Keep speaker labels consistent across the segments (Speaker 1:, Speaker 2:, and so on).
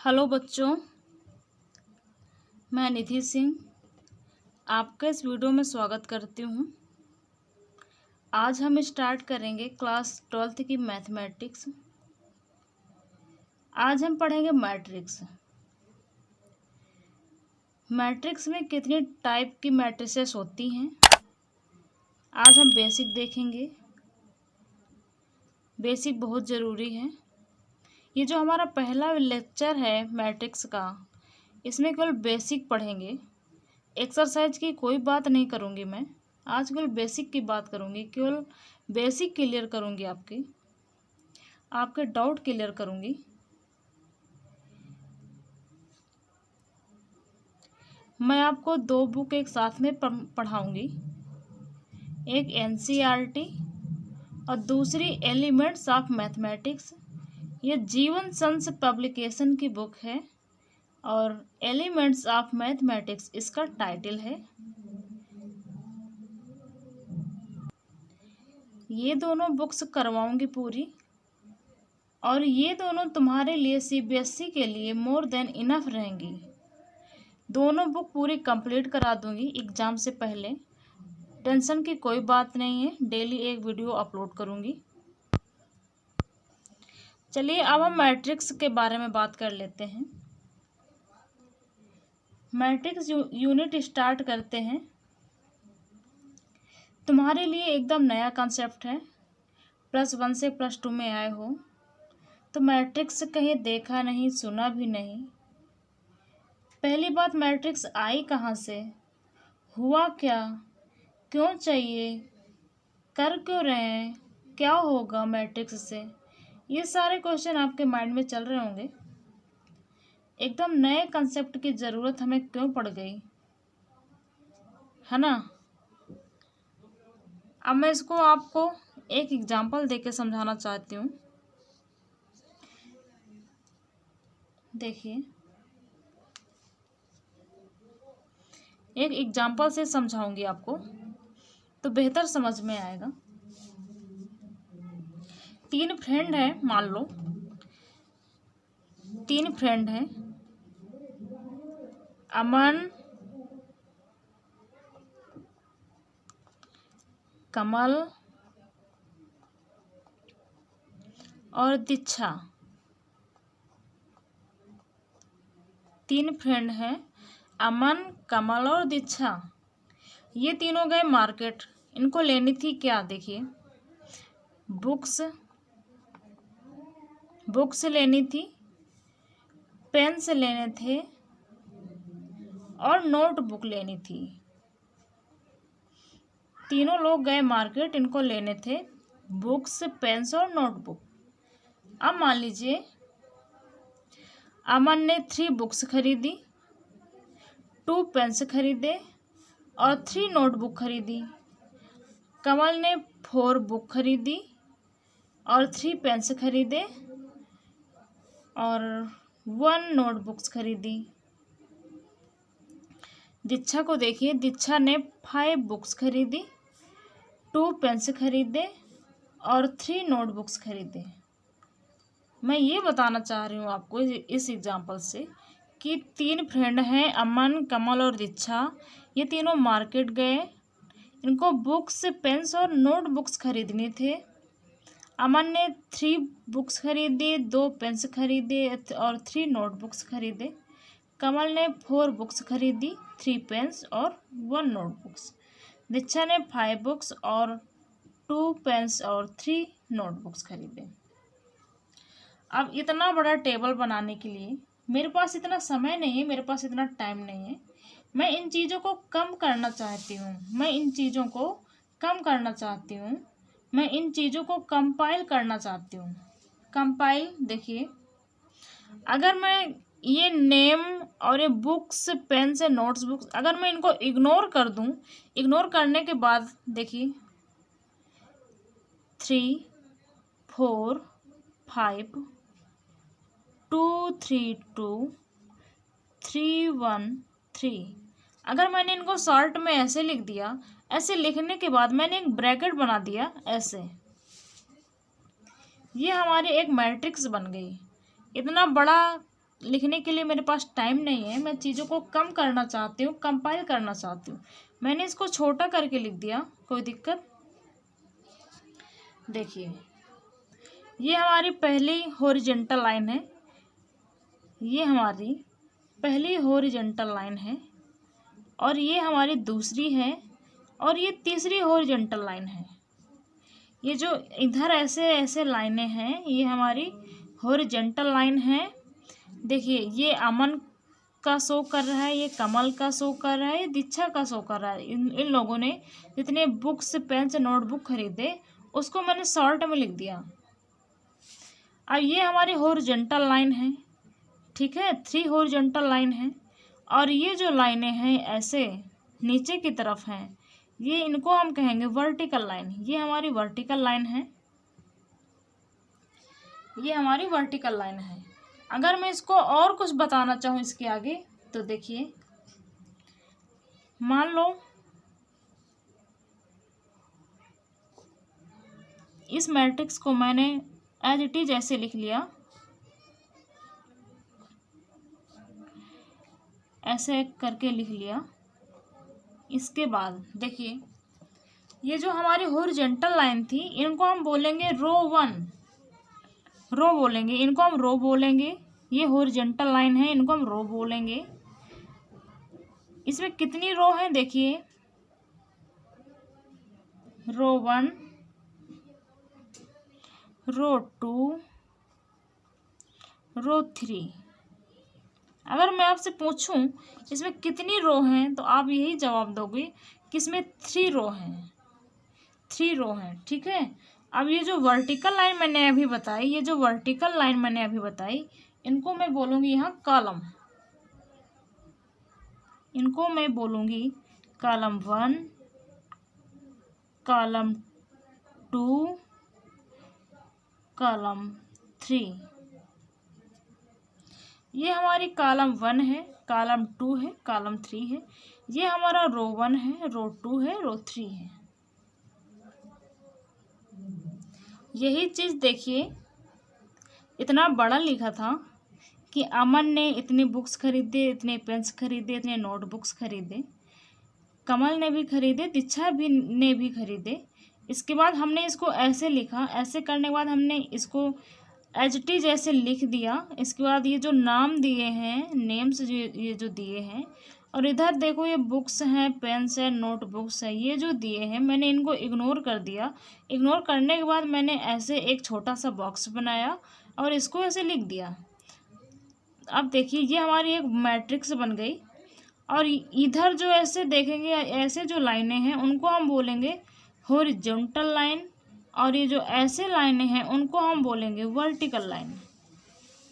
Speaker 1: Hello बच्चों, मैं निधि सिंह आपका इस वीडियो में स्वागत करती हूँ। आज हम स्टार्ट करेंगे क्लास 12th की मैथमेटिक्स। आज हम पढ़ेंगे मैट्रिक्स। मैट्रिक्स में कितनी टाइप की मैट्रिसेस होती हैं आज हम बेसिक देखेंगे। बेसिक बहुत ज़रूरी है। ये जो हमारा पहला लेक्चर है मैट्रिक्स का, इसमें केवल बेसिक पढ़ेंगे। एक्सरसाइज की कोई बात नहीं करूँगी मैं। आज केवल बेसिक की बात करूँगी, केवल बेसिक क्लियर करूँगी, आपके डाउट क्लियर करूँगी। मैं आपको दो बुक एक साथ में पढ़ाऊँगी, एक एनसीईआरटी और दूसरी एलिमेंट्स ऑफ मैथमेटिक्स। ये जीवन संस पब्लिकेशन की बुक है और एलिमेंट्स ऑफ मैथमेटिक्स इसका टाइटल है। ये दोनों बुक्स करवाऊंगी पूरी, और ये दोनों तुम्हारे लिए सीबीएसई के लिए मोर देन इनफ रहेंगी। दोनों बुक पूरी कंप्लीट करा दूंगी एग्ज़ाम से पहले। टेंशन की कोई बात नहीं है, डेली एक वीडियो अपलोड करूंगी। चलिए अब हम मैट्रिक्स के बारे में बात कर लेते हैं। मैट्रिक्स यूनिट स्टार्ट करते हैं। तुम्हारे लिए एकदम नया कॉन्सेप्ट है, +1 से +2 में आए हो तो मैट्रिक्स कहीं देखा नहीं, सुना भी नहीं। पहली बात, मैट्रिक्स आई कहाँ से, हुआ क्या, क्यों चाहिए, कर क्यों रहे हैं, क्या होगा मैट्रिक्स से, ये सारे क्वेश्चन आपके माइंड में चल रहे होंगे। एकदम नए कंसेप्ट की ज़रूरत हमें क्यों पड़ गई, है ना। अब मैं इसको आपको एक एग्जांपल देके समझाना चाहती हूँ। देखिए, एक एग्जांपल से समझाऊंगी आपको तो बेहतर समझ में आएगा। 3 फ्रेंड हैं, मान लो 3 फ्रेंड हैं, अमन, कमल और दीक्षा। 3 फ्रेंड हैं, अमन, कमल और दीक्षा। ये तीनों गए मार्केट। इनको लेनी थी क्या, देखिए, बुक्स लेनी थी, पेन्स लेने थे और नोटबुक लेनी थी। तीनों लोग गए मार्केट, इनको लेने थे बुक्स, पेन्स और नोटबुक। अब मान लीजिए अमन ने 3 बुक्स खरीदी, 2 पेन्स खरीदे और 3 नोटबुक खरीदी। कमल ने 4 बुक खरीदी और 3 पेन्स खरीदे और 1 नोटबुक्स खरीदी। दीक्षा को देखिए, दीक्षा ने 5 बुक्स खरीदी, 2 पेन्स खरीदे और 3 नोटबुक्स खरीदे। मैं ये बताना चाह रही हूँ आपको इस एग्जांपल से कि 3 फ्रेंड हैं, अमन, कमल और दीक्षा। ये तीनों मार्केट गए, इनको बुक्स, पेन्स और नोटबुक्स खरीदने थे। अमन ने 3 बुक्स खरीदी, 2 पेन्स खरीदे और 3 नोटबुक्स खरीदे। कमल ने 4 बुक्स खरीदी, 3 पेन्स और 1 नोटबुक्स। दीक्षा ने 5 बुक्स और 2 पेन्स और 3 नोटबुक्स खरीदे। अब इतना बड़ा टेबल बनाने के लिए मेरे पास इतना समय नहीं है, मेरे पास इतना टाइम नहीं है। मैं इन चीज़ों को कम करना चाहती हूँ, मैं इन चीज़ों को कंपाइल करना चाहती हूँ। कंपाइल, देखिए, अगर मैं ये नेम और ये बुक्स, पेन से नोट्स बुक्स, अगर मैं इनको इग्नोर कर दूं, इग्नोर करने के बाद देखिए 3 4 5 2 3 2 3 1 3, अगर मैंने इनको शॉर्ट में ऐसे लिख दिया, ऐसे लिखने के बाद मैंने एक ब्रैकेट बना दिया ऐसे, ये हमारी एक मैट्रिक्स बन गई। इतना बड़ा लिखने के लिए मेरे पास टाइम नहीं है, मैं चीज़ों को कम करना चाहती हूँ, कंपाइल करना चाहती हूँ। मैंने इसको छोटा करके लिख दिया, कोई दिक्कत। देखिए ये हमारी पहली हॉरिजॉन्टल लाइन है, ये हमारी पहली हॉरिजॉन्टल लाइन है, और ये हमारी दूसरी है, और ये तीसरी हॉरिजॉन्टल लाइन है। ये जो इधर ऐसे ऐसे लाइनें हैं ये हमारी हॉरिजॉन्टल लाइन है। देखिए ये अमन का शो कर रहा है, ये कमल का शो कर रहा है, ये दीक्षा का शो कर रहा है। इन लोगों ने जितने बुक्स पेन से नोटबुक खरीदे उसको मैंने शॉर्ट में लिख दिया। अब ये हमारी हॉरिजॉन्टल लाइन है, ठीक है, 3 हॉरिजॉन्टल लाइन है। और ये जो लाइनें हैं ऐसे नीचे की तरफ हैं, ये इनको हम कहेंगे वर्टिकल लाइन। ये हमारी वर्टिकल लाइन है, ये हमारी वर्टिकल लाइन है। अगर मैं इसको और कुछ बताना चाहूँ इसके आगे तो देखिए, मान लो इस मैट्रिक्स को मैंने एज इट इज ऐसे लिख लिया, ऐसे करके लिख लिया। इसके बाद देखिए ये जो हमारी हॉरिजॉन्टल लाइन थी इनको हम बोलेंगे रो 1, रो बोलेंगे, इनको हम रो बोलेंगे। ये हॉरिजॉन्टल लाइन है, इनको हम रो बोलेंगे। इसमें कितनी रो हैं देखिए, रो 1, रो 2, रो 3। अगर मैं आपसे पूछूं इसमें कितनी रो हैं तो आप यही जवाब दोगे कि इसमें 3 रो हैं, 3 रो हैं, ठीक है। अब ये जो वर्टिकल लाइन मैंने अभी बताई, ये जो वर्टिकल लाइन मैंने अभी बताई, इनको मैं बोलूँगी यहाँ कॉलम, इनको मैं बोलूँगी कॉलम 1, कॉलम 2, कॉलम 3। ये हमारी कॉलम 1 है, कॉलम 2 है, कॉलम 3 है। ये हमारा रो 1 है, रो 2 है, रो 3 है। यही चीज़ देखिए, इतना बड़ा लिखा था कि अमन ने इतने बुक्स खरीदे, इतने पेन्स खरीदे, इतने नोटबुक्स खरीदे, कमल ने भी खरीदे, दीक्षा भी ने भी खरीदे। इसके बाद हमने इसको ऐसे लिखा, ऐसे करने के बाद हमने इसको एच टी जैसे लिख दिया। इसके बाद ये जो नाम दिए हैं, नेम्स ये जो दिए हैं, और इधर देखो ये बुक्स हैं, पेन्स है, नोटबुक्स है, ये जो दिए हैं मैंने इनको इग्नोर कर दिया। इग्नोर करने के बाद मैंने ऐसे एक छोटा सा बॉक्स बनाया और इसको ऐसे लिख दिया। अब देखिए ये हमारी एक मैट्रिक्स बन गई। और इधर जो ऐसे देखेंगे, ऐसे जो लाइनें हैं उनको हम बोलेंगे हॉरिजॉन्टल लाइन, और ये जो ऐसे लाइनें हैं उनको हम बोलेंगे वर्टिकल लाइन।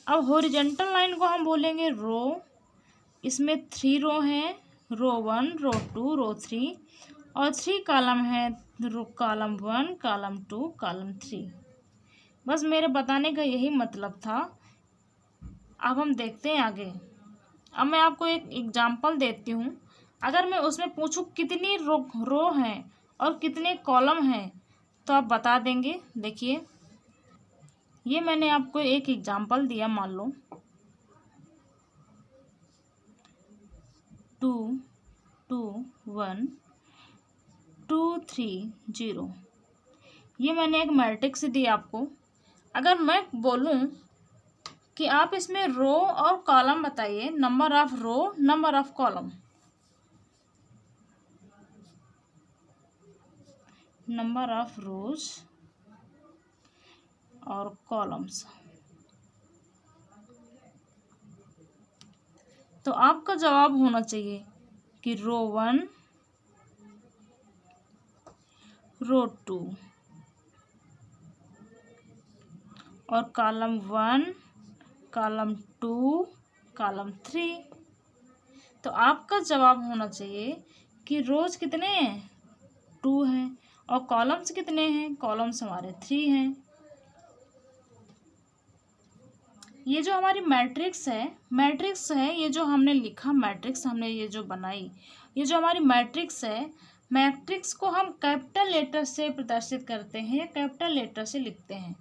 Speaker 1: अब हॉरिजॉन्टल लाइन को हम बोलेंगे रो, इसमें 3 रो हैं, रो 1, रो 2, रो 3, और 3 कॉलम है, कॉलम 1, कॉलम 2, कॉलम 3। बस मेरे बताने का यही मतलब था। अब हम देखते हैं आगे। अब मैं आपको एक एग्जांपल देती हूँ। अगर मैं उसमें पूछूँ कितनी रो हैं और कितने कॉलम हैं तो आप बता देंगे। देखिए ये मैंने आपको एक एग्जांपल दिया, मान लो 2 2 1 2 3 0। ये मैंने एक मैट्रिक्स दी आपको। अगर मैं बोलूं कि आप इसमें रो और कॉलम बताइए, number of row, number of column, number of rows और कॉलम्स, तो आपका जवाब होना चाहिए कि रो 1, रो 2 और कॉलम 1, कॉलम 2, कॉलम 3। तो आपका जवाब होना चाहिए कि रोज कितने हैं, 2 हैं, और कॉलम्स कितने हैं, कॉलम्स हमारे 3 हैं। ये जो हमारी मैट्रिक्स है, ये जो हमने लिखा मैट्रिक्स, हमने ये जो बनाई, ये जो हमारी मैट्रिक्स है, मैट्रिक्स को हम कैपिटल लेटर से प्रदर्शित करते हैं या कैपिटल लेटर से लिखते हैं।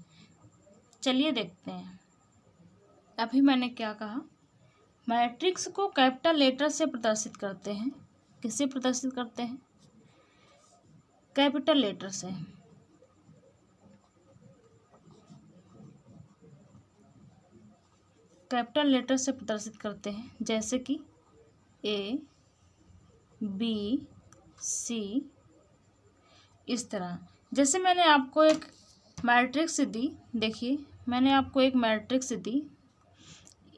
Speaker 1: चलिए देखते हैं। अभी मैंने क्या कहा, मैट्रिक्स को कैपिटल लेटर से प्रदर्शित करते हैं। किससे प्रदर्शित करते हैं? कैपिटल लेटर से। कैपिटल लेटर से प्रदर्शित करते हैं, जैसे कि A, B, C, इस तरह। जैसे मैंने आपको एक मैट्रिक्स दी, देखिए मैंने आपको एक मैट्रिक्स दी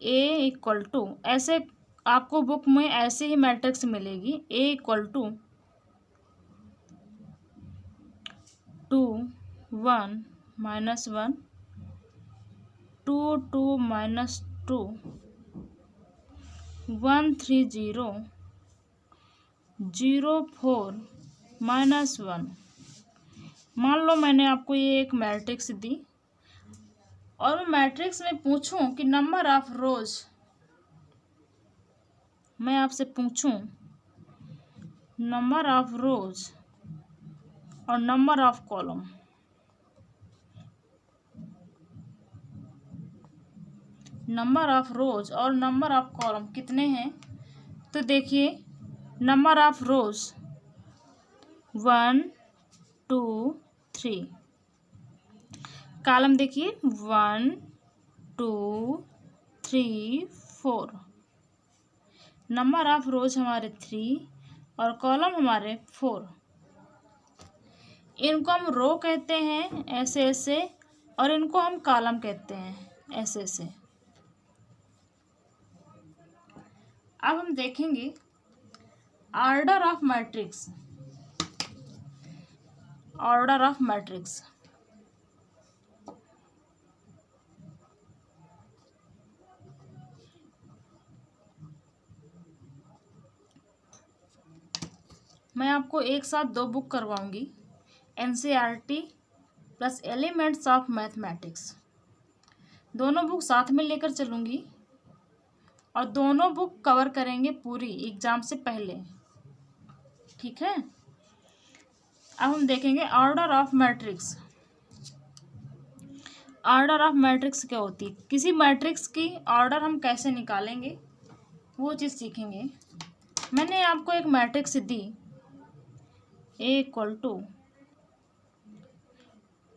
Speaker 1: A = ऐसे आपको बुक में ऐसे ही मैट्रिक्स मिलेगी। A = 2 1 -1 2 2 -2 1 3 0 0 4 -1। मान लो मैंने आपको ये एक मैट्रिक्स दी और मैट्रिक्स में पूछूं कि नंबर ऑफ रोज, मैं आपसे पूछूं नंबर ऑफ रोज और number of column, number of rows और नंबर ऑफ कॉलम कितने हैं? तो देखिए नंबर ऑफ रोज 1 2 3, कॉलम देखिए 1 2 3 4, नंबर ऑफ रोज हमारे 3 और कॉलम हमारे 4। इनको हम रो कहते हैं ऐसे ऐसे, और इनको हम कॉलम कहते हैं ऐसे ऐसे। अब हम देखेंगे order of matrix. Order of matrix, मैं आपको एक साथ 2 बुक करवाऊंगी, NCERT plus elements of mathematics. दोनों बुक साथ में लेकर चलूंगी और दोनों बुक कवर करेंगे पूरी एग्जाम से पहले, ठीक है। अब हम देखेंगे order of matrix. Order of matrix क्या होती है, किसी मैट्रिक्स की ऑर्डर हम कैसे निकालेंगे वो चीज़ सीखेंगे। मैंने आपको एक मैट्रिक्स दी A =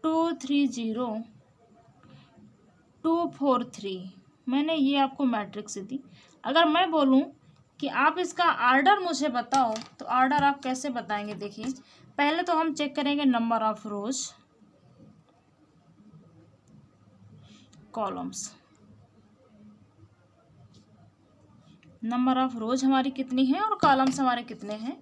Speaker 1: 2 3 0 2 4 3, मैंने ये आपको मैट्रिक्स दी। अगर मैं बोलूं कि आप इसका ऑर्डर मुझे बताओ, तो ऑर्डर आप कैसे बताएंगे? देखिए पहले तो हम चेक करेंगे number of rose, columns. Number of रोज हमारी कितनी है और कॉलम्स हमारे कितने हैं?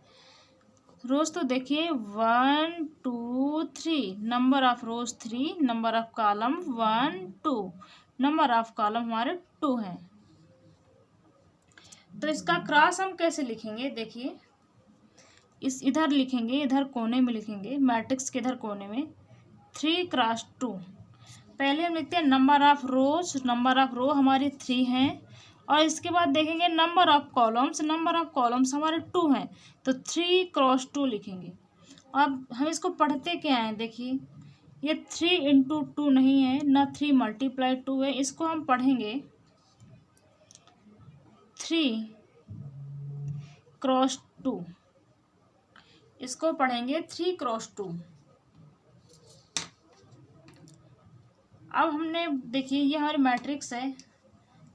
Speaker 1: रोज तो देखिए 1 2 3, number of rose 3, number of column 1 2, number of column हमारे 2 हैं। तो इसका क्रॉस हम कैसे लिखेंगे? देखिए इस इधर लिखेंगे, इधर कोने में लिखेंगे, मैट्रिक्स के इधर कोने में 3 × 2। पहले हम लिखते हैं number of rows, number of row हमारी 3 हैं, और इसके बाद देखेंगे number of columns, number of columns हमारे 2 हैं, तो 3 × 2 लिखेंगे। अब हम इसको पढ़ते क्या हैं? देखिए ये 3 × 2 नहीं है, ना 3 × 2 है, इसको हम पढ़ेंगे 3 × 2, इसको पढ़ेंगे 3 × 2। अब हमने देखिए ये हमारी मैट्रिक्स है।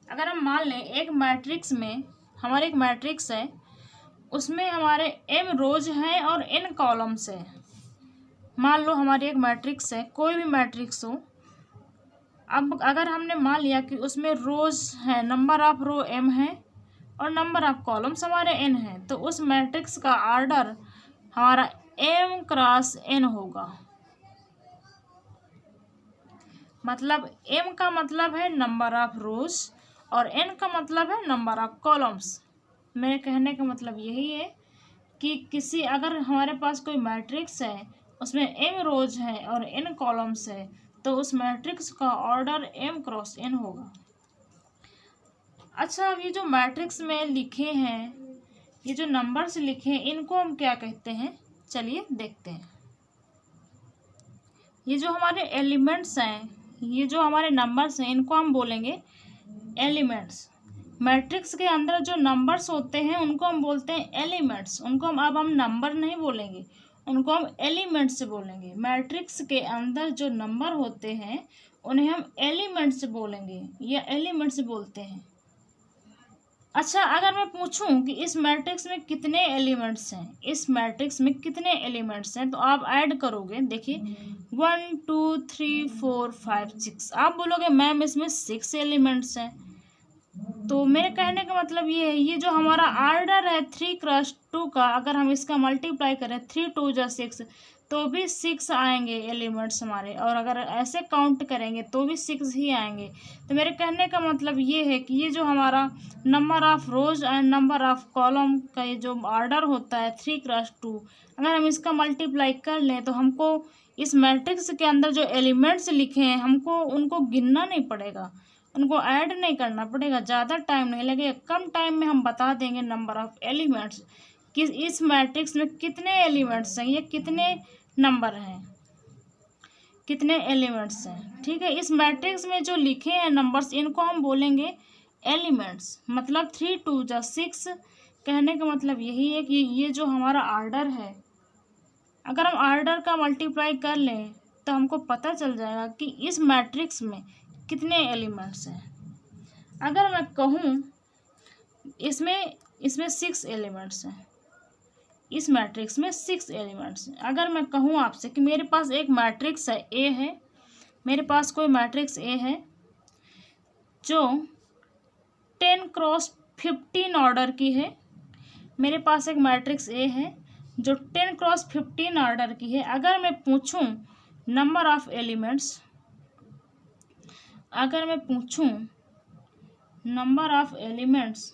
Speaker 1: अगर हम मान लें एक मैट्रिक्स में, हमारे एक मैट्रिक्स है, उसमें हमारे m रोज हैं और n कॉलम्स है। मान लो हमारी एक मैट्रिक्स है, कोई भी मैट्रिक्स हो। अब अगर हमने मान लिया कि उसमें रोज है, नंबर ऑफ रो m है और नंबर ऑफ कॉलम्स हमारे n हैं, तो उस मैट्रिक्स का ऑर्डर हमारा m × n होगा। मतलब m का मतलब है नंबर ऑफ रोज और n का मतलब है नंबर ऑफ कॉलम्स। मेरे कहने का मतलब यही है कि किसी अगर हमारे पास कोई मैट्रिक्स है, उसमें m रोज है और n कॉलम्स है, तो उस मैट्रिक्स का ऑर्डर m × n होगा। अच्छा, अब ये जो मैट्रिक्स में लिखे हैं, ये जो नंबर्स लिखे हैं, इनको हम क्या कहते हैं? चलिए देखते हैं। ये जो हमारे एलिमेंट्स हैं, ये जो हमारे नंबर्स हैं, इनको हम बोलेंगे एलिमेंट्स। मैट्रिक्स के अंदर जो नंबर्स होते हैं उनको हम बोलते हैं एलिमेंट्स। उनको हम नंबर नहीं बोलेंगे, उनको हम एलिमेंट्स बोलेंगे। मैट्रिक्स के अंदर जो नंबर होते हैं उन्हें हम एलिमेंट्स बोलेंगे या एलिमेंट्स बोलते हैं। अच्छा, अगर मैं पूछूं कि इस मैट्रिक्स में कितने एलिमेंट्स हैं, इस मैट्रिक्स में कितने एलिमेंट्स हैं, तो आप ऐड करोगे। देखिए 1 2 3 4 5 6, आप बोलोगे मैम इसमें 6 एलिमेंट्स हैं। तो मेरे कहने का मतलब ये है, ये जो हमारा ऑर्डर है 3x2 का, अगर हम इसका मल्टीप्लाई करें 3 2 जा 6 तो भी 6 आएंगे एलिमेंट्स हमारे, और अगर ऐसे काउंट करेंगे तो भी 6 ही आएंगे। तो मेरे कहने का मतलब ये है कि ये जो हमारा number of rows and number of column का ये जो ऑर्डर होता है 3x2, अगर हम इसका मल्टीप्लाई कर लें तो हमको इस मैट्रिक्स के अंदर जो एलिमेंट्स लिखे हैं हमको उनको गिनना नहीं पड़ेगा, उनको ऐड नहीं करना पड़ेगा, ज़्यादा टाइम नहीं लगेगा, कम टाइम में हम बता देंगे नंबर ऑफ़ एलिमेंट्स कि इस मैट्रिक्स में कितने एलिमेंट्स हैं, ये कितने नंबर हैं, कितने एलिमेंट्स हैं। ठीक है, इस मैट्रिक्स में जो लिखे हैं नंबर्स इनको हम बोलेंगे एलिमेंट्स। मतलब 3 2 जा 6, कहने का मतलब यही है कि ये जो हमारा ऑर्डर है, अगर हम ऑर्डर का मल्टीप्लाई कर लें तो हमको पता चल जाएगा कि इस मैट्रिक्स में कितने एलिमेंट्स हैं। अगर मैं कहूँ इसमें 6 एलिमेंट्स हैं, इस मैट्रिक्स में 6 एलिमेंट्स हैं। अगर मैं कहूँ आपसे कि मेरे पास एक मैट्रिक्स है ए है, मेरे पास कोई मैट्रिक्स ए है जो 10x15 ऑर्डर की है, मेरे पास एक मैट्रिक्स ए है जो 10x15 ऑर्डर की है। अगर मैं पूछूं नंबर ऑफ एलिमेंट्स, अगर मैं पूछूं नंबर ऑफ एलिमेंट्स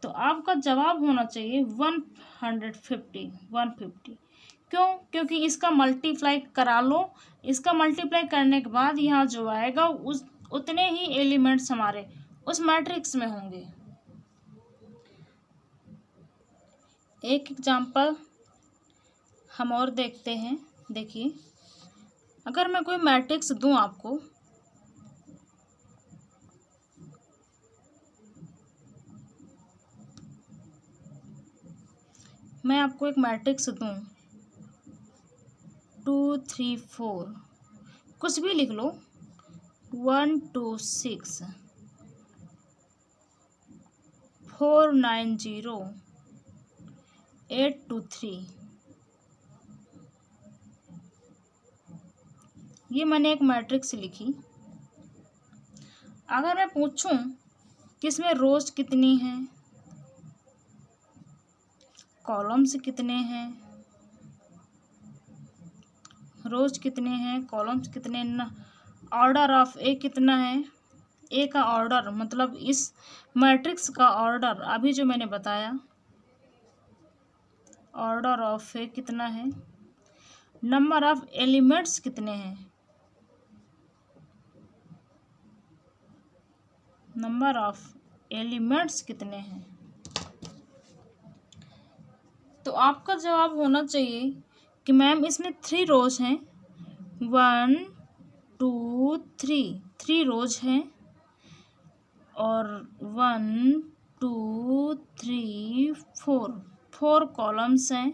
Speaker 1: तो आपका जवाब होना चाहिए 150। क्यों? क्योंकि इसका मल्टीप्लाई करा लो, इसका मल्टीप्लाई करने के बाद यहाँ जो आएगा उतने ही एलिमेंट्स हमारे उस मैट्रिक्स में होंगे। एक एग्जांपल हम और देखते हैं। देखिए, अगर मैं कोई मैट्रिक्स दूं आपको, मैं आपको एक मैट्रिक्स दूं 2 3 4, कुछ भी लिख लो, 1 2 6 4 9 0 8 2 3, ये मैंने एक मैट्रिक्स लिखी। अगर मैं पूछूं कि इसमें रोज कितनी हैं, कॉलम्स कितने हैं, रोज कितने हैं, कॉलम्स कितने, ऑर्डर ऑफ ए कितना है, ए का ऑर्डर मतलब इस मैट्रिक्स का ऑर्डर अभी जो मैंने बताया, ऑर्डर ऑफ ए कितना है, नंबर ऑफ एलिमेंट्स कितने हैं, नंबर ऑफ एलिमेंट्स कितने हैं। तो आपका जवाब होना चाहिए कि मैम इसमें 3 रोज हैं, 1 2 3 रोज हैं, और 1 2 3 4 कॉलम्स हैं,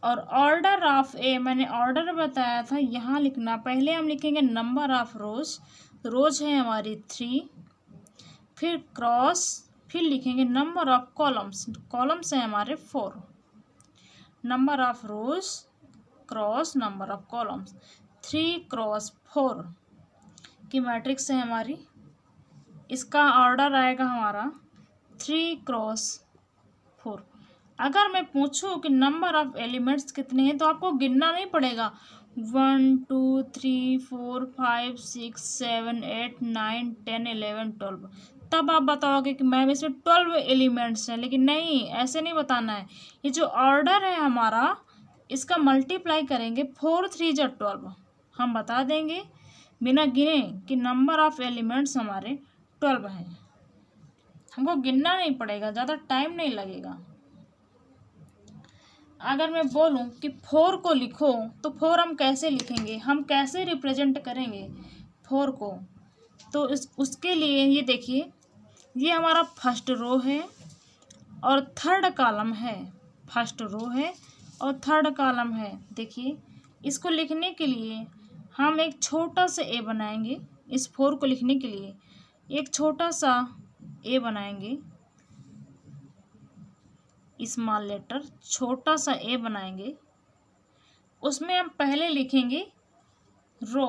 Speaker 1: और ऑर्डर ऑफ ए मैंने ऑर्डर बताया था, यहाँ लिखना। पहले हम लिखेंगे नंबर ऑफ रोज, रोज है हमारी 3, फिर क्रॉस, फिर लिखेंगे नंबर ऑफ कॉलम्स, कॉलम्स हैं हमारे 4, number of rose cross number of columns, 3 cross 4 की मैट्रिक्स है हमारी। इसका ऑर्डर आएगा हमारा 3 क्रॉस 4। अगर मैं पूछूं कि नंबर ऑफ एलिमेंट्स कितने हैं तो आपको गिनना नहीं पड़ेगा, 1 2 3 4 5 6 7 8 9 10 11 12, तब आप बताओगे कि मैम इसमें 12 एलिमेंट्स हैं। लेकिन नहीं, ऐसे नहीं बताना है। ये जो ऑर्डर है हमारा, इसका मल्टीप्लाई करेंगे 4 3 जा 12, हम बता देंगे बिना गिने कि नंबर ऑफ एलिमेंट्स हमारे 12 हैं। हमको गिनना नहीं पड़ेगा, ज़्यादा टाइम नहीं लगेगा। अगर मैं बोलूं कि 4 को लिखो तो 4 हम कैसे लिखेंगे, हम कैसे रिप्रेजेंट करेंगे 4 को, तो उसके लिए ये देखिए ये हमारा फर्स्ट रो है और थर्ड कॉलम है। फर्स्ट रो है और थर्ड कॉलम है। देखिए, इसको लिखने के लिए हम एक छोटा सा ए बनाएंगे। इस 4 को लिखने के लिए एक छोटा सा ए बनाएंगे, स्मॉल लेटर छोटा सा ए बनाएंगे। उसमें हम पहले लिखेंगे रो।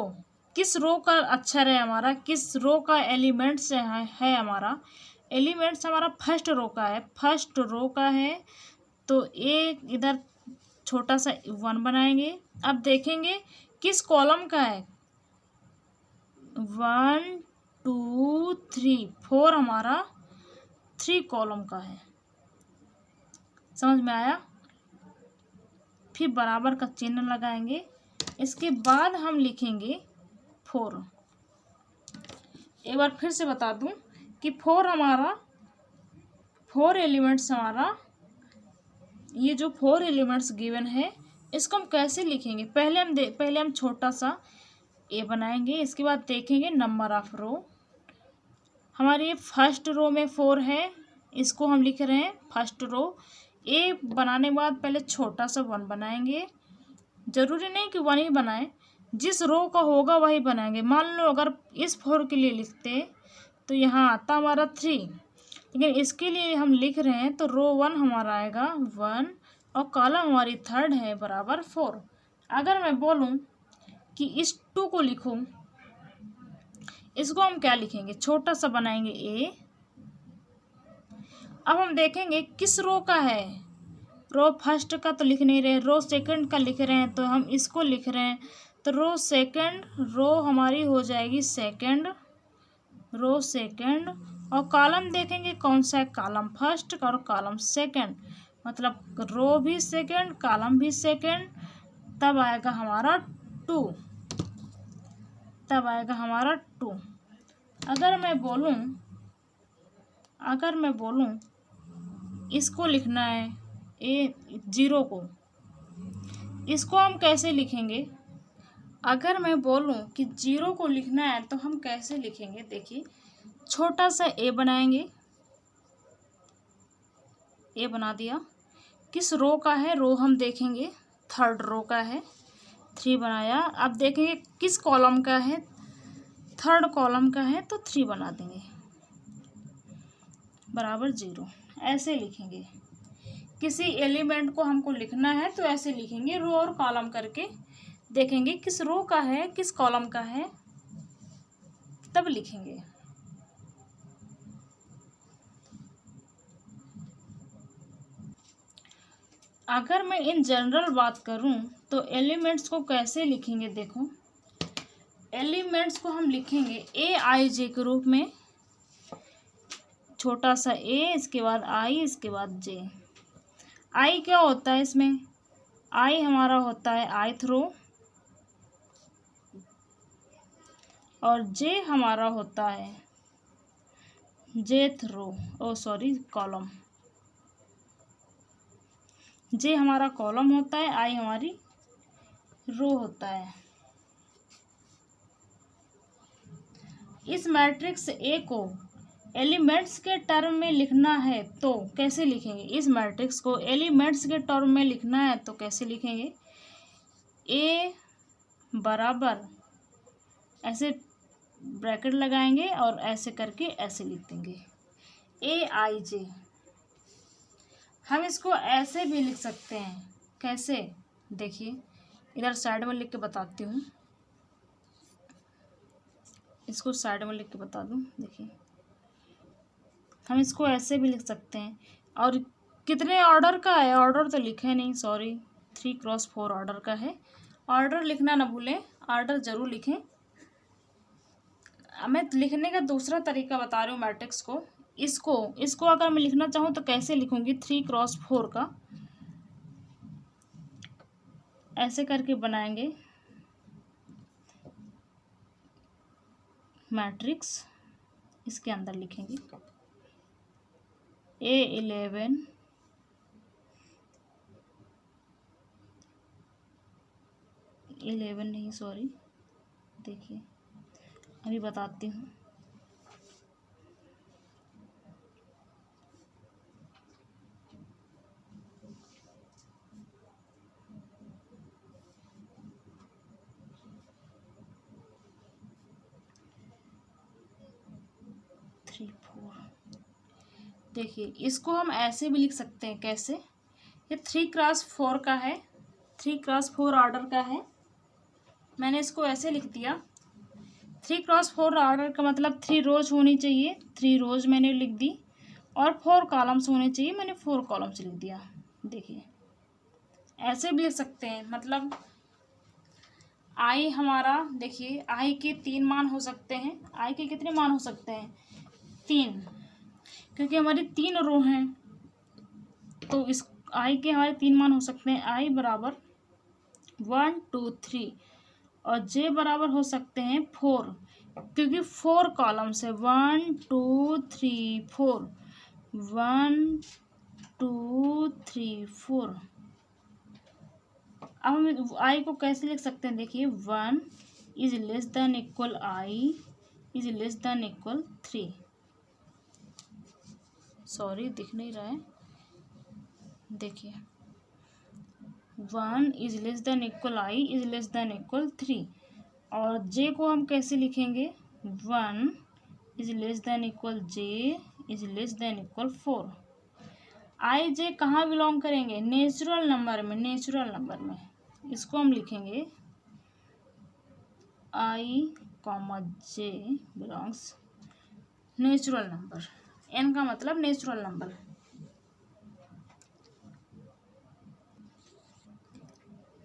Speaker 1: किस रो का अक्षर है हमारा, किस रो का एलिमेंट्स है हमारा, एलिमेंट्स हमारा फर्स्ट रो का है। फर्स्ट रो का है तो एक इधर छोटा सा 1 बनाएंगे। अब देखेंगे किस कॉलम का है, 1 2 3 4 हमारा 3 कॉलम का है। समझ में आया? फिर बराबर का चिन्ह लगाएंगे। इसके बाद हम लिखेंगे 4। एक बार फिर से बता दूं कि 4 हमारा 4 एलिमेंट्स हमारा, ये जो 4 एलिमेंट्स गिवन है इसको हम कैसे लिखेंगे। पहले हम छोटा सा ए बनाएंगे। इसके बाद देखेंगे नंबर ऑफ रो। हमारी फर्स्ट रो में 4 है, इसको हम लिख रहे हैं फर्स्ट रो। ए बनाने के बाद पहले छोटा सा 1 बनाएंगे। ज़रूरी नहीं कि 1 ही बनाएं, जिस रो का होगा वही बनाएंगे। मान लो अगर इस 4 के लिए लिखते तो यहाँ आता हमारा 3, लेकिन इसके लिए हम लिख रहे हैं तो रो 1 हमारा आएगा 1 और कॉलम हमारी थर्ड है बराबर 4। अगर मैं बोलूँ कि इस 2 को लिखूँ, इसको हम क्या लिखेंगे, छोटा सा बनाएंगे ए। अब हम देखेंगे किस रो का है। रो फर्स्ट का तो लिख नहीं रहे, रो सेकंड का लिख रहे हैं तो हम इसको लिख रहे हैं। तो रो सेकंड, रो हमारी हो जाएगी सेकंड, रो सेकंड। और कॉलम देखेंगे कौन सा है, कॉलम फर्स्ट और कॉलम सेकंड, मतलब रो भी सेकंड कॉलम भी सेकंड। तब आएगा हमारा 2, तब आएगा हमारा 2। अगर मैं बोलूं इसको लिखना है ए 0 को, इसको हम कैसे लिखेंगे। अगर मैं बोलूं कि 0 को लिखना है तो हम कैसे लिखेंगे। देखिए, छोटा सा ए बनाएंगे, ए बना दिया। किस रो का है, रो हम देखेंगे थर्ड रो का है, 3 बनाया। अब देखेंगे किस कॉलम का है, थर्ड कॉलम का है तो 3 बना देंगे बराबर 0। ऐसे लिखेंगे। किसी एलिमेंट को हमको लिखना है तो ऐसे लिखेंगे, रो और कॉलम करके देखेंगे किस रो का है किस कॉलम का है, तब लिखेंगे। अगर मैं इन जनरल बात करूं तो एलिमेंट्स को कैसे लिखेंगे। देखो, एलिमेंट्स को हम लिखेंगे ए आई जे के रूप में। छोटा सा ए, इसके बाद आई, इसके बाद जे। आई क्या होता है इसमें, आई हमारा होता है आइथ रो और जे हमारा होता है जेथ रो, कॉलम। जे हमारा कॉलम होता है, आई हमारी रो होता है। इस मैट्रिक्स ए को एलिमेंट्स के टर्म में लिखना है तो कैसे लिखेंगे। इस मैट्रिक्स को एलिमेंट्स के टर्म में लिखना है तो कैसे लिखेंगे। ए बराबर, ऐसे ब्रैकेट लगाएंगे और ऐसे करके ऐसे लिख देंगे ए आई जे। हम इसको ऐसे भी लिख सकते हैं। कैसे, देखिए इधर साइड में लिख के बताती हूँ, इसको साइड में लिख के बता दूँ। देखिए, हम इसको ऐसे भी लिख सकते हैं। और कितने ऑर्डर का है, ऑर्डर तो लिखे नहीं, सॉरी, 3x4 ऑर्डर का है। ऑर्डर लिखना ना भूलें, ऑर्डर ज़रूर लिखें। मैं लिखने का दूसरा तरीका बता रही हूँ मैट्रिक्स को। इसको अगर मैं लिखना चाहूँ तो कैसे लिखूँगी, 3x4 का ऐसे करके बनाएंगे मैट्रिक्स। इसके अंदर लिखेंगे A11 नहीं, सॉरी, देखिए अभी बताती हूँ। 3 4। देखिए इसको हम ऐसे भी लिख सकते हैं, कैसे, ये 3x4 का है, 3x4 ऑर्डर का है। मैंने इसको ऐसे लिख दिया, 3x4 ऑर्डर का मतलब 3 रोज होनी चाहिए, 3 रोज मैंने लिख दी, और 4 कॉलम्स होने चाहिए, मैंने 4 कॉलम्स लिख दिया। देखिए ऐसे भी लिख सकते हैं, मतलब आई हमारा, देखिए आई के 3 मान हो सकते हैं। आई के कितने मान हो सकते हैं? 3, क्योंकि हमारी 3 रो हैं, तो इस आई के हमारे 3 मान हो सकते हैं। आई बराबर 1 2 3, और जे बराबर हो सकते हैं 4, क्योंकि 4 कॉलम्स है, 1 2 3 4, 1 2 3 4। अब हम आई को कैसे लिख सकते हैं? देखिए 1 is less than equal I is less than equal 3। Sorry दिख नहीं रहा है, देखिए 1 is less than equal I is less than equal 3। और जे को हम कैसे लिखेंगे? 1 is less than equal J is less than equal 4। I j कहाँ बिलोंग करेंगे? नेचुरल नंबर में, नेचुरल नंबर में। इसको हम लिखेंगे i comma j belongs natural number. N का मतलब नेचुरल नंबर।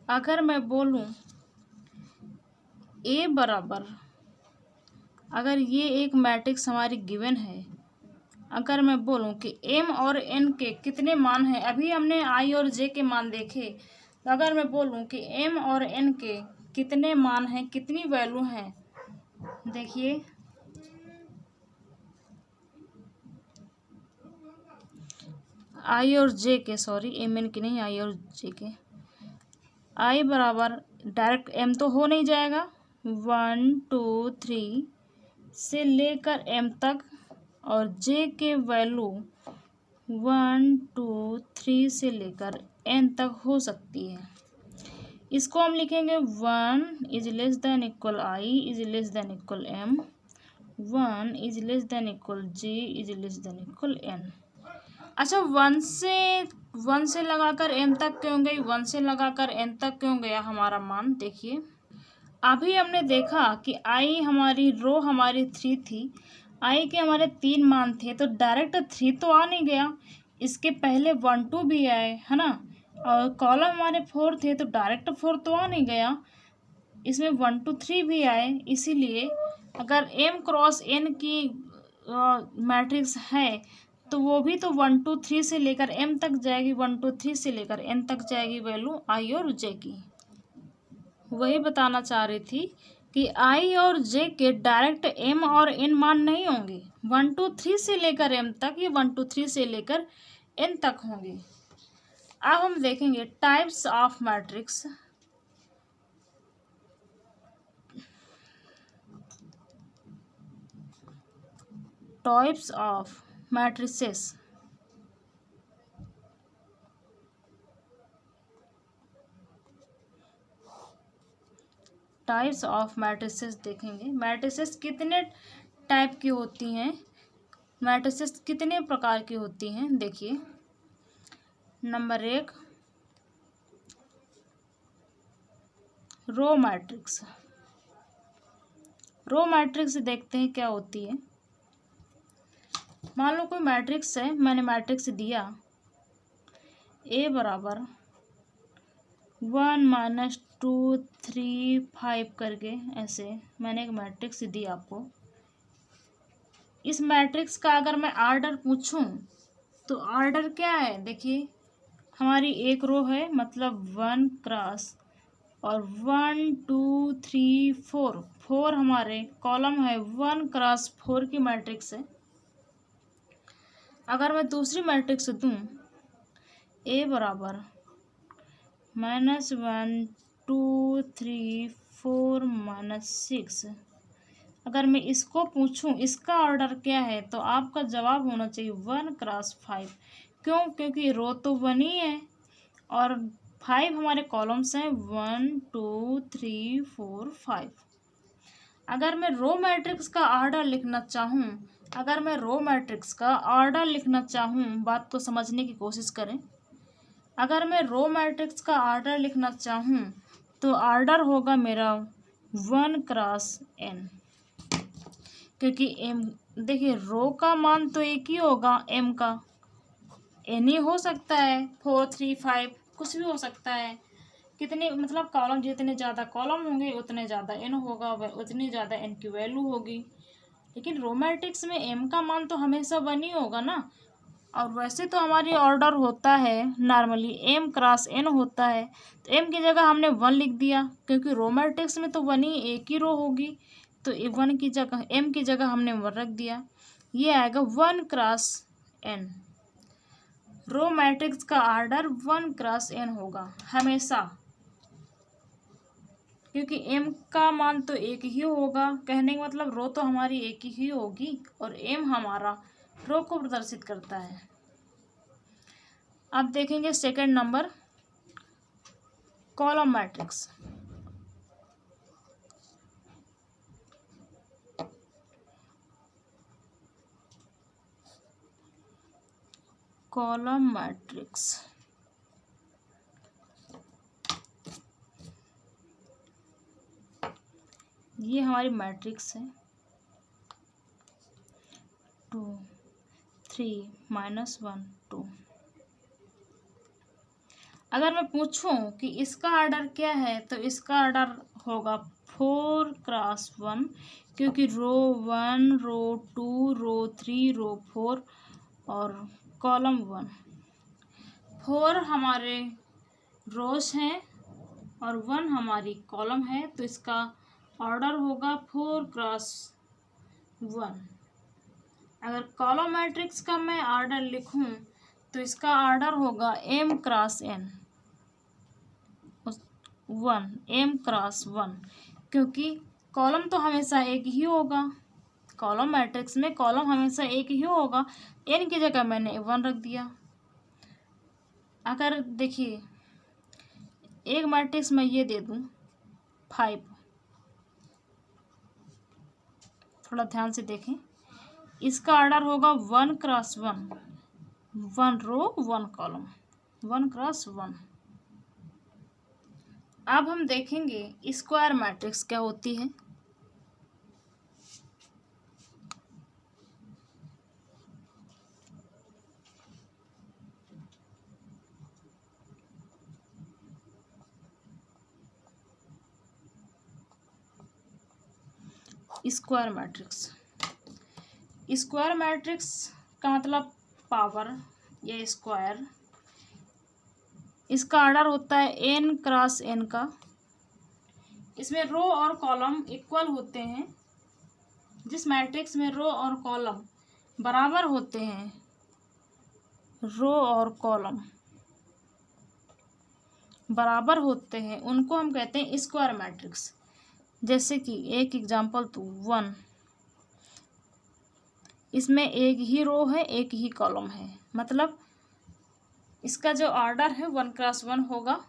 Speaker 1: अगर मैं बोलूं ए बराबर, अगर ये एक मैट्रिक्स हमारी गिवन है, अगर मैं बोलूं कि एम और एन के कितने मान हैं, अभी हमने आई और जे के मान देखे, तो अगर मैं बोलूं कि एम और एन के कितने मान हैं, कितनी वैल्यू हैं, देखिए आई और जे के, सॉरी एम एन के नहीं, आई और जे के। आई बराबर डायरेक्ट एम तो हो नहीं जाएगा, 1 2 3 से लेकर एम तक, और जे के वैल्यू 1 2 3 से लेकर एन तक हो सकती है। इसको हम लिखेंगे 1 is less than equal I is less than equal M, 1 is less than equal J is less than equal N. अच्छा 1 से लगाकर एन तक क्यों गई? 1 से लगाकर एन तक क्यों गया हमारा मान? देखिए अभी हमने देखा कि आई हमारी रो हमारी 3 थी, आई के हमारे 3 मान थे, तो डायरेक्ट 3 तो आ नहीं गया, इसके पहले 1 2 भी आए, है ना, और कॉलम हमारे 4 थे, तो डायरेक्ट 4 तो आ नहीं गया, इसमें 1 2 3 भी आए। इसीलिए अगर एम क्रॉस एन की मैट्रिक्स है, तो वो भी तो 1 2 3 से लेकर एम तक जाएगी, 1 2 3 से लेकर एन तक जाएगी वैल्यू आई और जे की। वही बताना चाह रही थी कि आई और जे के डायरेक्ट एम और एन मान नहीं होंगे, 1 2 3 से लेकर एम तक, ये 1 2 3 से लेकर एन तक होंगे। अब हम देखेंगे types of matrix. Types of matrices. Types of matrices देखेंगे। मैट्रिसेस कितने टाइप की होती हैं, मैट्रिसेस कितने प्रकार की होती हैं? देखिए number 1 row matrix. Row matrix देखते हैं क्या होती है। मान लो कोई मैट्रिक्स है, मैंने मैट्रिक्स दिया ए बराबर 1 -2 3 5 करके, ऐसे मैंने एक मैट्रिक्स दी आपको। इस मैट्रिक्स का अगर मैं ऑर्डर पूछूं तो ऑर्डर क्या है? देखिए हमारी एक रो है, मतलब 1 क्रॉस, और 1 2 3 4, 4 हमारे कॉलम है, 1 क्रॉस 4 की मैट्रिक्स है। अगर मैं दूसरी मैट्रिक्स दूं ए बराबर -1 2 3 4 -6, अगर मैं इसको पूछूं इसका ऑर्डर क्या है, तो आपका जवाब होना चाहिए 1 क्रॉस 5। क्यों? क्योंकि रो तो 1 ही है और 5 हमारे कॉलम्स हैं, 1 2 3 4 5। अगर मैं रो मैट्रिक्स का ऑर्डर लिखना चाहूँ अगर मैं रो मैट्रिक्स का ऑर्डर लिखना चाहूँ, बात को समझने की कोशिश करें। अगर मैं रो मैट्रिक्स का ऑर्डर लिखना चाहूँ तो ऑर्डर होगा मेरा 1x n, क्योंकि m, देखिए रो का मान तो एक ही होगा, m का n ही हो सकता है, 4 3 5 कुछ भी हो सकता है। कितने मतलब कॉलम, जितने ज़्यादा कॉलम होंगे उतने ज़्यादा n होगा, वह उतनी ज़्यादा n की वैल्यू होगी। लेकिन रो मैट्रिक्स में m का मान तो हमेशा 1 ही होगा ना। और वैसे तो हमारी ऑर्डर होता है नॉर्मली m×n होता है, तो m की जगह हमने 1 लिख दिया, क्योंकि रो मैट्रिक्स में तो 1 ही, एक ही रो होगी, तो 1 की जगह m की जगह हमने 1 रख दिया। ये आएगा 1×n। रो मैट्रिक्स का ऑर्डर 1×n होगा हमेशा, क्योंकि m का मान तो एक ही होगा। कहने का मतलब रो तो हमारी एक ही होगी और m हमारा रो को प्रदर्शित करता है। अब देखेंगे second number, column matrix. Column matrix ये हमारी मैट्रिक्स है 2 3 -1 2। अगर मैं पूछूं कि इसका ऑर्डर क्या है तो इसका ऑर्डर होगा 4×1, क्योंकि रो 1 रो 2 रो 3 रो 4 और कॉलम 1। 4 हमारे रोज हैं और 1 हमारी कॉलम है, तो इसका ऑर्डर होगा 4×1। अगर कॉलम मैट्रिक्स का मैं ऑर्डर लिखूं तो इसका ऑर्डर होगा m×n 1, m×1, क्योंकि कॉलम तो हमेशा एक ही होगा। कॉलम मैट्रिक्स में कॉलम हमेशा एक ही होगा, n की जगह मैंने 1 रख दिया। अगर देखिए एक मैट्रिक्स मैं ये दे दूं 5, थोड़ा ध्यान से देखें, इसका ऑर्डर होगा 1×1, 1 रो 1 कॉलम, 1×1। अब हम देखेंगे स्क्वायर मैट्रिक्स क्या होती है। स्क्वायर मैट्रिक्स, स्क्वायर मैट्रिक्स का मतलब पावर या स्क्वायर। इसका ऑर्डर होता है n×n का। इसमें रो और कॉलम इक्वल होते हैं। जिस मैट्रिक्स में रो और कॉलम बराबर होते हैं, रो और कॉलम बराबर होते हैं, उनको हम कहते हैं स्क्वायर मैट्रिक्स। जैसे कि एक एग्जांपल तो 1, इसमें एक ही रो है एक ही कॉलम है, मतलब इसका जो ऑर्डर है 1×1 होगा।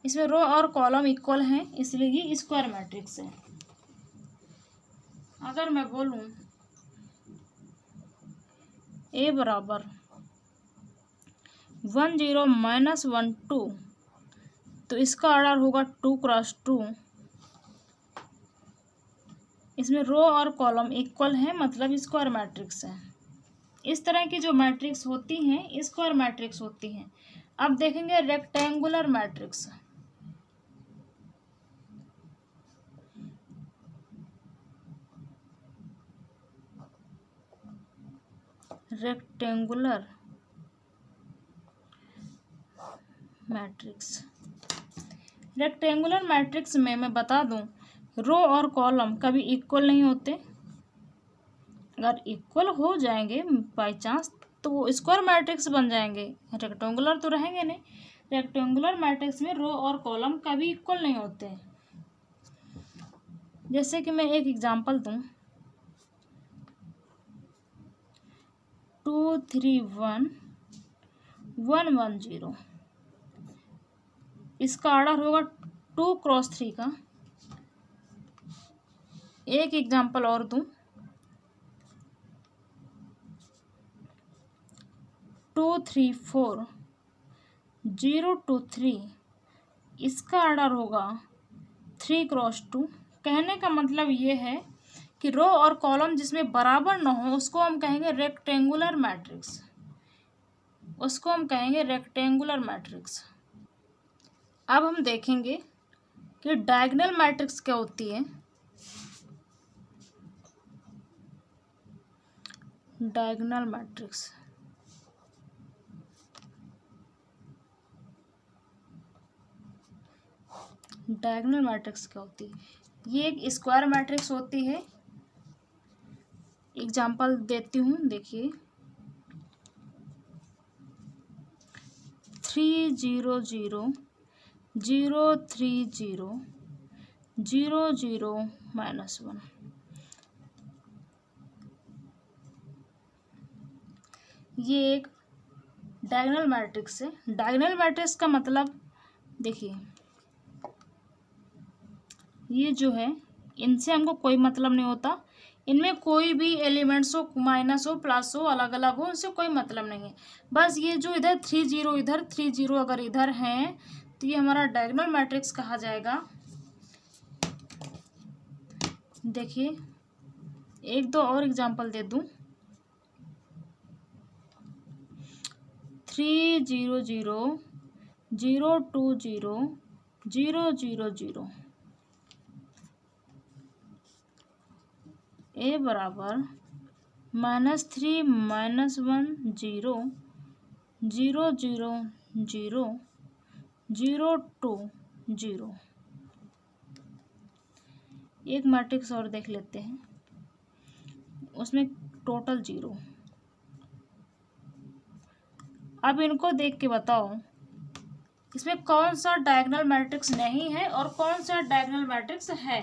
Speaker 1: इसमें रो और कॉलम इक्वल हैं, इसलिए ये स्क्वायर मैट्रिक्स है। अगर मैं बोलूं A बराबर 1 0 -1 2, तो इसका ऑर्डर होगा 2×2। इसमें रो और कॉलम इक्वल हैं, मतलब स्क्वायर मैट्रिक्स है। इस तरह की जो मैट्रिक्स होती हैं स्क्वायर मैट्रिक्स होती हैं। अब देखेंगे rectangular matrix. Rectangular matrix, rectangular matrix में मैं बता दूं, रो और कॉलम कभी इक्वल नहीं होते। अगर इक्वल हो जाएंगे बाय चांस तो वो स्क्वायर मैट्रिक्स बन जाएंगे, रेक्टेंगुलर तो रहेंगे नहीं। रेक्टेंगुलर मैट्रिक्स में रो और कॉलम कभी इक्वल नहीं होते। जैसे कि मैं एक एग्जांपल दूं 2 3 1 1 1 0, इसका ऑर्डर होगा 2×3 का। एक एग्जांपल और दूं 2 3 4 0 2 3, इसका ऑर्डर होगा 3 क्रॉस 2। कहने का मतलब ये है कि रो और कॉलम जिसमें बराबर न हो उसको हम कहेंगे रेक्टेंगुलर मैट्रिक्स, उसको हम कहेंगे रेक्टेंगुलर मैट्रिक्स। अब हम देखेंगे कि डायगोनल मैट्रिक्स क्या होती है। डायगोनल मैट्रिक्स, डायगोनल मैट्रिक्स क्या होती है? ये एक स्क्वायर मैट्रिक्स होती है। एग्जाम्पल देती हूँ, देखिए 3 0 0 0 3 0 0 0 -1। ये एक डायगोनल मैट्रिक्स है। डायगोनल मैट्रिक्स का मतलब देखिए, ये जो है इनसे हमको कोई मतलब नहीं होता, इनमें कोई भी एलिमेंट्स हो, माइनस हो, प्लस हो, अलग अलग हो, उनसे कोई मतलब नहीं है। बस ये जो इधर 3 0 इधर 3 0 अगर इधर हैं तो ये हमारा डायगोनल मैट्रिक्स कहा जाएगा। देखिए एक दो और एग्जांपल दे दूं, 3 0 0 0 2 0 0 0 0, ए बराबर -3 -1 0 0 0 0 0 2 0। एक मैट्रिक्स और देख लेते हैं, उसमें टोटल 0। अब इनको देख के बताओ इसमें कौन सा डायगोनल मैट्रिक्स नहीं है और कौन सा डायगोनल मैट्रिक्स है।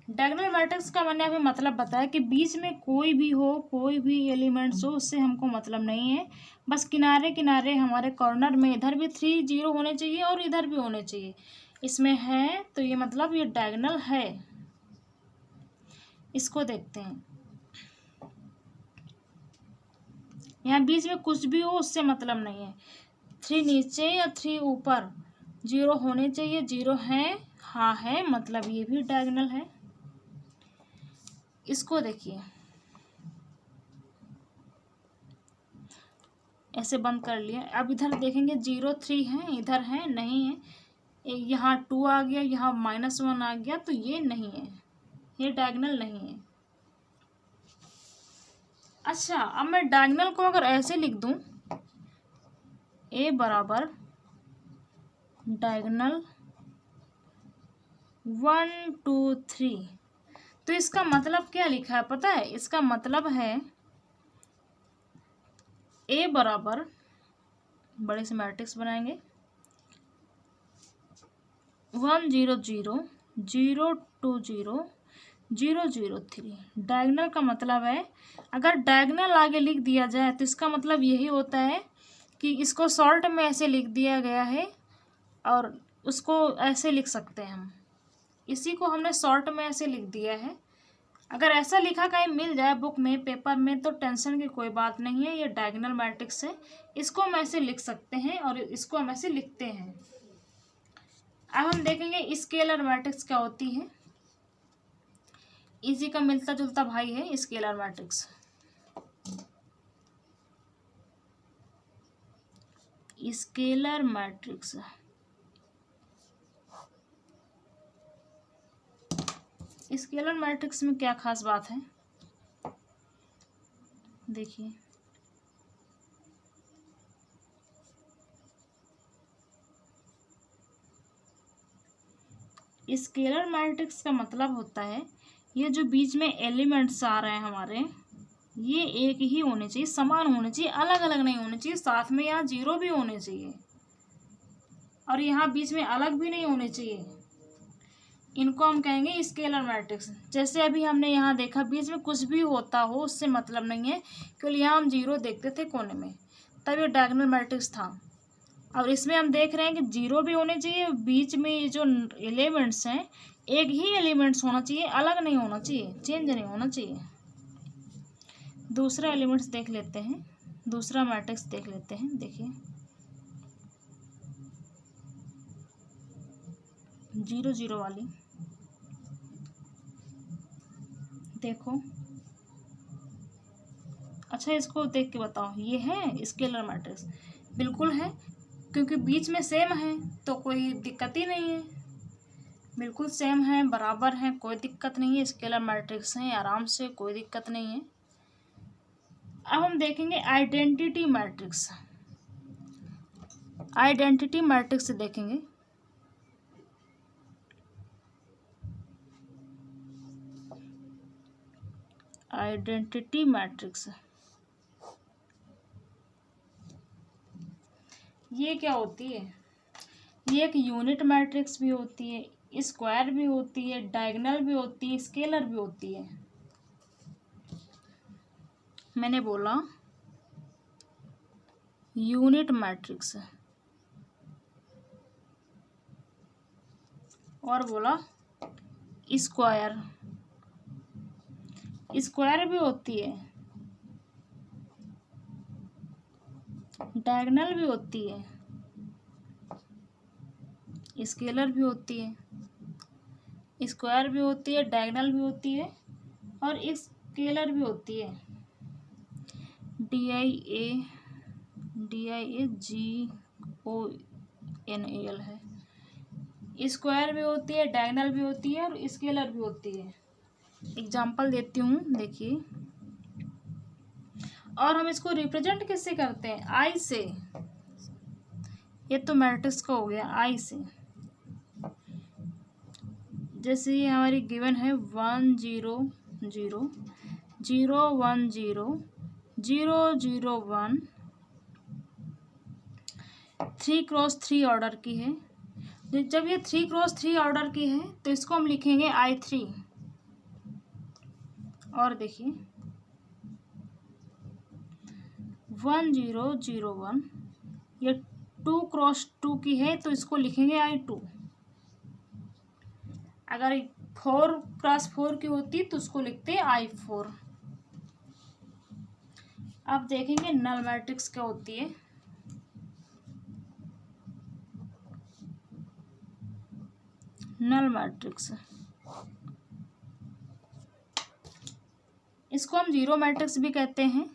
Speaker 1: डायगोनल मैट्रिक्स का मैंने अभी मतलब बताया कि बीच में कोई भी हो, कोई भी एलिमेंट्स हो, उससे हमको मतलब नहीं है। बस किनारे किनारे हमारे कॉर्नर में इधर भी 3 0 होने चाहिए और इधर भी होने चाहिए। इसमें है तो ये मतलब ये डायगोनल है। इसको देखते हैं, यहाँ बीच में कुछ भी हो उससे मतलब नहीं है। 3 नीचे या 3 ऊपर 0 होने चाहिए, 0 है, हाँ है, मतलब ये भी डायगोनल है। इसको देखिए, ऐसे बंद कर लिया। अब इधर देखेंगे 0 3 है, इधर है नहीं है, यहाँ 2 आ गया, यहाँ -1 आ गया, तो ये नहीं है, ये डायगोनल नहीं है। अच्छा, अब मैं डायगोनल को अगर ऐसे लिख दूं, ए बराबर डायगोनल 1 2 3, तो इसका मतलब क्या लिखा है पता है? इसका मतलब है ए बराबर, बड़े से मैट्रिक्स बनाएंगे, 1 0 0 0 2 0 0 0 3। डायगोनल का मतलब है, अगर डायगोनल आगे लिख दिया जाए तो इसका मतलब यही होता है कि इसको शॉर्ट में ऐसे लिख दिया गया है और उसको ऐसे लिख सकते हैं हम। इसी को हमने शॉर्ट में ऐसे लिख दिया है। अगर ऐसा लिखा कहीं मिल जाए बुक में, पेपर में, तो टेंशन की कोई बात नहीं है, ये डायगोनल मैट्रिक्स है। इसको हम ऐसे लिख सकते हैं और इसको हम ऐसे लिखते हैं। अब हम देखेंगे स्केलर मैट्रिक्स क्या होती है। इसी का मिलता जुलता भाई है scalar matrix. Scalar matrix, scalar matrix में क्या खास बात है देखिए, स्केलर मैट्रिक्स का मतलब होता है ये जो बीच में एलिमेंट्स आ रहे हैं हमारे, ये एक ही होने चाहिए, समान होने चाहिए, अलग अलग नहीं होने चाहिए। साथ में यहाँ 0 भी होने चाहिए और यहाँ बीच में अलग भी नहीं होने चाहिए। इनको हम कहेंगे स्केलर मैट्रिक्स। जैसे अभी हमने यहाँ देखा बीच में कुछ भी होता हो उससे मतलब नहीं है, क्योंकि यहाँ हम 0 देखते थे कोने में, तब ये डायगोनल मैट्रिक्स था। और इसमें हम देख रहे हैं कि 0 भी होने चाहिए, बीच में ये जो एलिमेंट्स हैं एक ही एलिमेंट्स होना चाहिए, अलग नहीं होना चाहिए, चेंज नहीं होना चाहिए। दूसरा एलिमेंट्स देख लेते हैं। दूसरा मैट्रिक्स देख लेते हैं। देखिए 0 0 वाली, देखो। अच्छा, इसको देख के बताओ, ये है स्केलर मैट्रिक्स? बिल्कुल है, क्योंकि बीच में सेम है तो कोई दिक्कत ही नहीं है। बिल्कुल सेम है, बराबर है, कोई दिक्कत नहीं है, स्केलर मैट्रिक्स है, आराम से, कोई दिक्कत नहीं है। अब हम देखेंगे आइडेंटिटी मैट्रिक्स। आइडेंटिटी मैट्रिक्स देखेंगे। आइडेंटिटी मैट्रिक्स ये क्या होती है? ये एक यूनिट मैट्रिक्स भी होती है, स्क्वायर भी होती है, डायगोनल भी होती है, स्केलर भी होती है। मैंने बोला यूनिट मैट्रिक्स और बोला स्क्वायर। स्क्वायर भी होती है, डायगोनल भी होती है, स्केलर भी होती है। स्क्वायर भी होती है, डायगोनल भी होती है और स्केलर भी होती है। DIAGONAL है। स्क्वायर भी होती है, डायगोनल भी होती है और स्केलर भी होती है। एग्जाम्पल देती हूँ, देखिए। और हम इसको रिप्रेजेंट किससे करते हैं? आई से। ये तो मैट्रिक्स का हो गया आई से। जैसे ये हमारी गिवन है 1 0 0 0 1 0 0 0 1, 3x3 ऑर्डर की है। जब ये 3x3 ऑर्डर की है तो इसको हम लिखेंगे I3। और देखिए 1 0 0 1, ये 2x2 की है तो इसको लिखेंगे I2। अगर 4x4 की होती तो उसको लिखते I4। अब देखेंगे नल मैट्रिक्स क्या होती है। नल मैट्रिक्स, इसको हम जीरो मैट्रिक्स भी कहते हैं।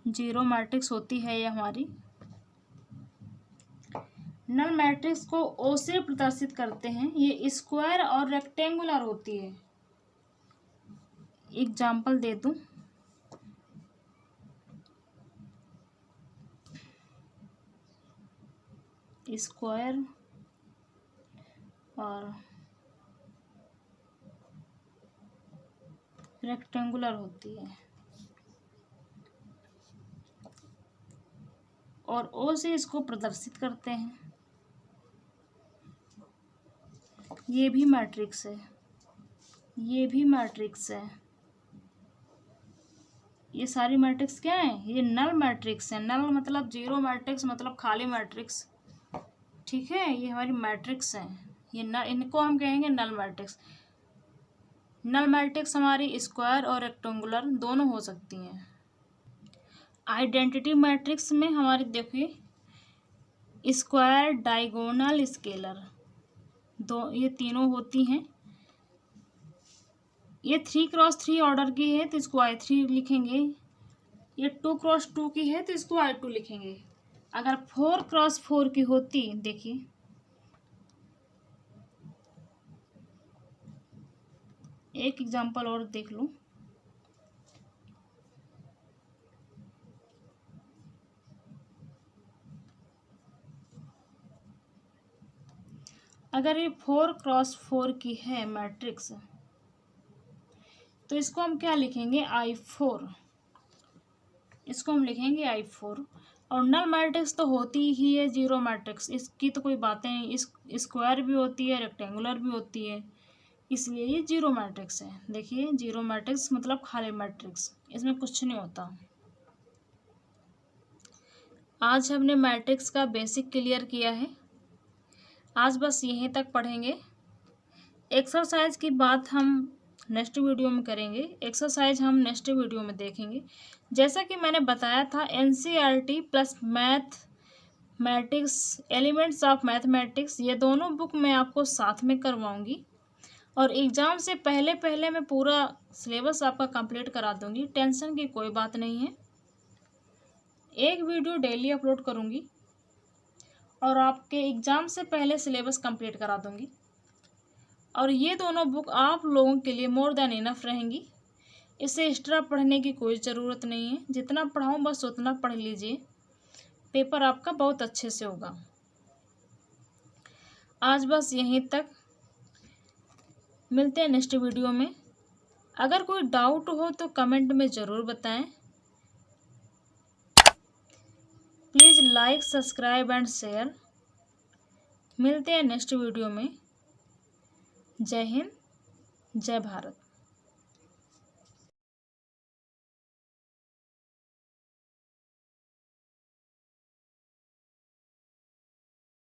Speaker 1: जीरो मैट्रिक्स होती है ये हमारी। नल मैट्रिक्स को ओ से प्रदर्शित करते हैं। ये स्क्वायर और रेक्टेंगुलर होती है। एग्जाम्पल दे दूं, स्क्वायर और रेक्टेंगुलर होती है और ओ से इसको प्रदर्शित करते हैं। ये भी मैट्रिक्स है, ये भी मैट्रिक्स है। ये सारी मैट्रिक्स क्या है? ये नल मैट्रिक्स है। नल मतलब जीरो मैट्रिक्स, मतलब खाली मैट्रिक्स। ठीक है, ये हमारी मैट्रिक्स है। ये इनको हम कहेंगे नल मैट्रिक्स। नल मैट्रिक्स हमारी स्क्वायर और रेक्टेंगुलर दोनों हो सकती हैं। आइडेंटिटी मैट्रिक्स में हमारी देखिए स्क्वायर, डायगोनल, स्केलर, ये तीनों होती हैं। ये 3x3 ऑर्डर की है तो इसको I3 लिखेंगे। ये 2x2 की है तो इसको I2 लिखेंगे। अगर 4x4 की होती, देखिए एक एग्जांपल और देख लो। अगर ये 4x4 की है मैट्रिक्स तो इसको हम क्या लिखेंगे? I4। इसको हम लिखेंगे I4। और नल मैट्रिक्स तो होती ही है जीरो मैट्रिक्स, इसकी तो कोई बातें नहीं। इस स्क्वायर भी होती है, रेक्टेंगुलर भी होती है, इसलिए ये जीरो मैट्रिक्स है। देखिए जीरो मैट्रिक्स मतलब खाली मैट्रिक्स, इसमें कुछ नहीं होता। आज हमने मैट्रिक्स का बेसिक क्लियर किया है। आज बस यहीं तक पढ़ेंगे। एक्सरसाइज की बात हम नेक्स्ट वीडियो में करेंगे, एक्सरसाइज हम नेक्स्ट वीडियो में देखेंगे। जैसा कि मैंने बताया था, NCERT plus mathematics, elements of mathematics, ये दोनों बुक मैं आपको साथ में करवाऊंगी और एग्ज़ाम से पहले पहले मैं पूरा सिलेबस आपका कंप्लीट करा दूंगी। टेंशन की कोई बात नहीं है। एक वीडियो डेली अपलोड करूंगी और आपके एग्ज़ाम से पहले सिलेबस कंप्लीट करा दूंगी। और ये दोनों बुक आप लोगों के लिए मोर देन इनफ रहेंगी। इसे एक्स्ट्रा पढ़ने की कोई ज़रूरत नहीं है। जितना पढ़ाऊँ बस उतना पढ़ लीजिए, पेपर आपका बहुत अच्छे से होगा। आज बस यहीं तक, मिलते हैं नेक्स्ट वीडियो में। अगर कोई डाउट हो तो कमेंट में ज़रूर बताएं। Please like, subscribe and share. मिलते हैं नेक्स्ट वीडियो में। जय हिंद, जय भारत।